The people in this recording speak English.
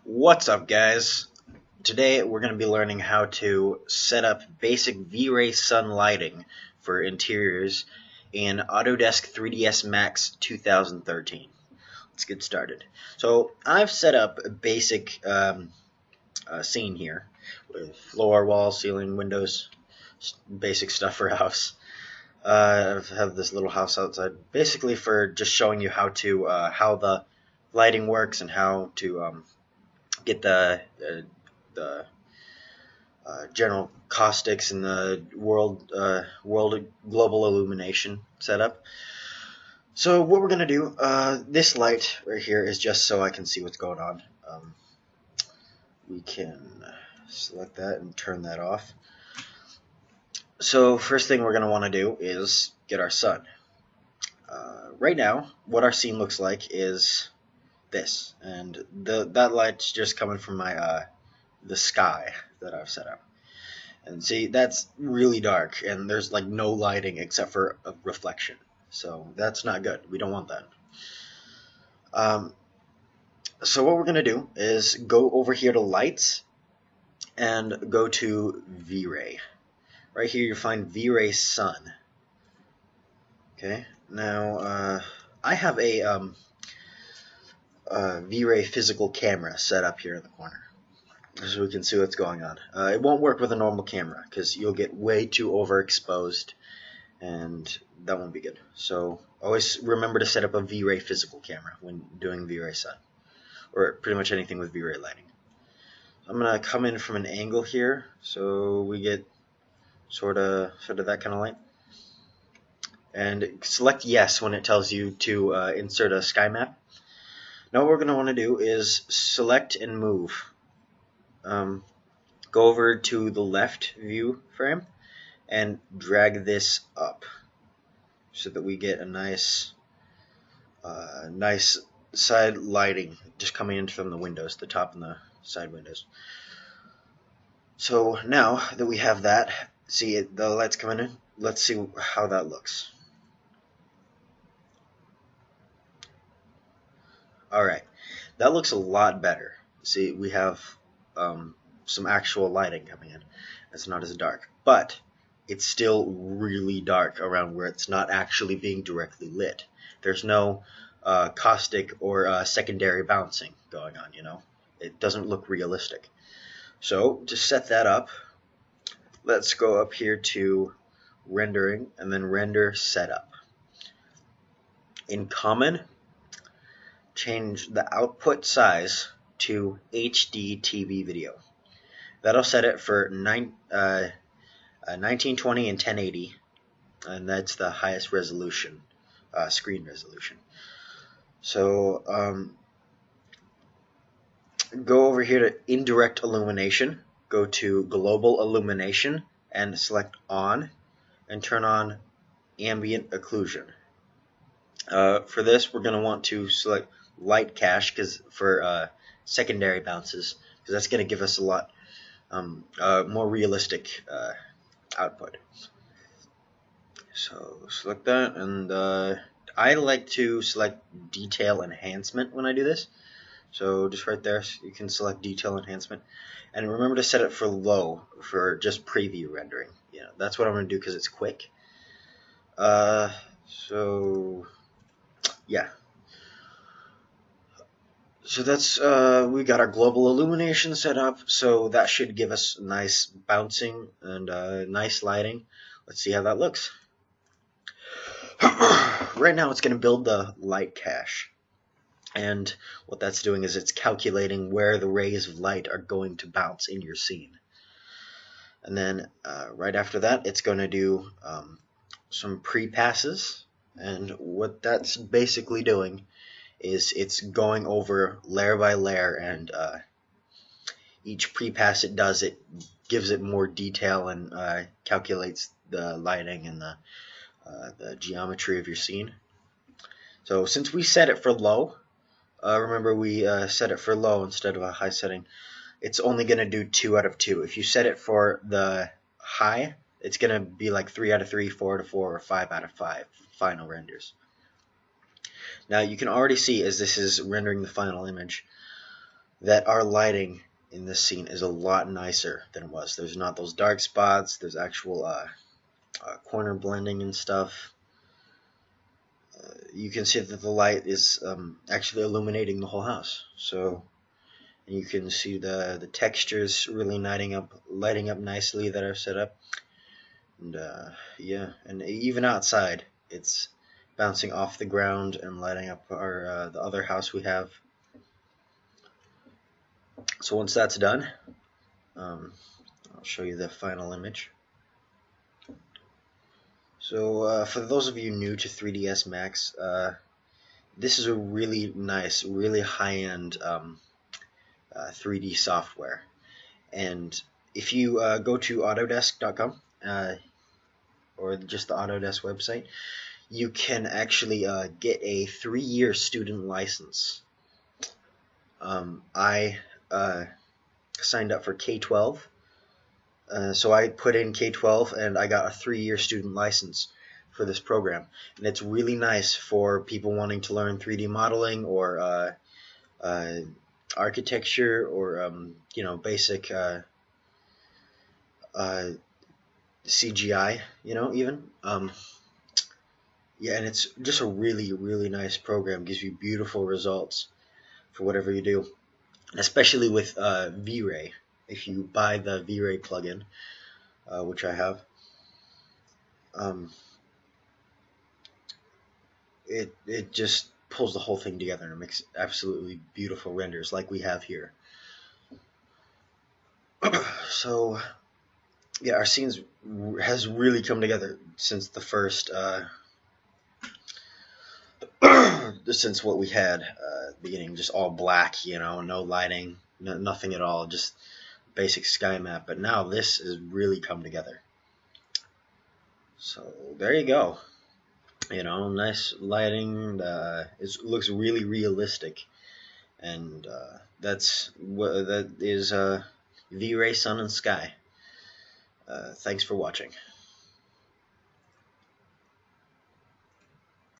What's up, guys? Today we're going to be learning how to set up basic V-Ray sun lighting for interiors in Autodesk 3ds Max 2013. Let's get started. So I've set up a basic scene here with floor, wall, ceiling, windows, basic stuff for a house. I have this little house outside, basically for just showing you how the lighting works and how to get the general caustics and the world global illumination setup. So what we're gonna do, this light right here is just so I can see what's going on. We can select that and turn that off. So first thing we're gonna want to do is get our sun. Right now, what our scene looks like is this, and that light's just coming from my the sky that I've set up. And see, that's really dark, and there's like no lighting except for a reflection. So that's not good. We don't want that. So what we're going to do is go over here to Lights and go to V-Ray. Right here you find V-Ray Sun. Okay, now I have a V-Ray physical camera set up here in the corner, so we can see what's going on. It won't work with a normal camera because you'll get way too overexposed, and that won't be good. So always remember to set up a V-Ray physical camera when doing V-Ray Sun, or pretty much anything with V-Ray lighting. I'm gonna come in from an angle here, so we get sort of that kind of light. And select yes when it tells you to insert a sky map. Now what we're gonna want to do is select and move. Go over to the left view frame and drag this up so that we get a nice side lighting just coming in from the windows, the top and the side windows. So now that we have that, see the lights coming in, let's see how that looks. Alright, that looks a lot better. See, we have some actual lighting coming in. It's not as dark, but it's still really dark around where it's not actually being directly lit. There's no caustic or secondary bouncing going on, you know. It doesn't look realistic. So to set that up, let's go up here to rendering and then render setup. In common, change the output size to HD TV video. That'll set it for 1920 and 1080, and that's the highest resolution, screen resolution. So go over here to indirect illumination, go to global illumination and select on and turn on ambient occlusion. For this we're going to want to select light cache for secondary bounces, because that's going to give us a lot more realistic output. So select that, and I like to select detail enhancement when I do this. So just right there, you can select detail enhancement, and remember to set it for low for just preview rendering. Yeah, that's what I'm going to do because it's quick. So yeah. So that's we got our global illumination set up, so that should give us nice bouncing and nice lighting. Let's see how that looks. Right now it's going to build the light cache, and what that's doing is it's calculating where the rays of light are going to bounce in your scene. And then right after that it's going to do some pre-passes, and what that's basically doing is it's going over layer by layer, and each pre-pass it does, it gives it more detail and calculates the lighting and the geometry of your scene. So since we set it for low, remember we set it for low instead of a high setting, it's only going to do 2 out of 2. If you set it for the high, it's going to be like 3 out of 3, 4 out of 4, or 5 out of 5 final renders. Now you can already see, as this is rendering the final image, that our lighting in this scene is a lot nicer than it was. There's not those dark spots. There's actual corner blending and stuff. You can see that the light is actually illuminating the whole house. So you can see the textures really lighting up nicely that are set up. And yeah, and even outside, it's bouncing off the ground and lighting up our the other house we have. So once that's done, I'll show you the final image. So for those of you new to 3ds Max, this is a really nice, really high-end 3D software. And if you go to Autodesk.com or just the Autodesk website, you can actually get a 3-year student license. I signed up for K-12, so I put in K-12 and I got a 3-year student license for this program. And it's really nice for people wanting to learn 3D modeling or architecture or basic CGI, even. Yeah, and it's just a really, really nice program. Gives you beautiful results for whatever you do, especially with V-Ray. If you buy the V-Ray plugin, which I have, it just pulls the whole thing together and makes absolutely beautiful renders like we have here. So yeah, our scenes has really come together since the first since what we had beginning, just all black, no lighting, nothing at all, just basic sky map. But now this has really come together. So there you go. Nice lighting. It looks really realistic, and that is V-Ray Sun and Sky. Thanks for watching.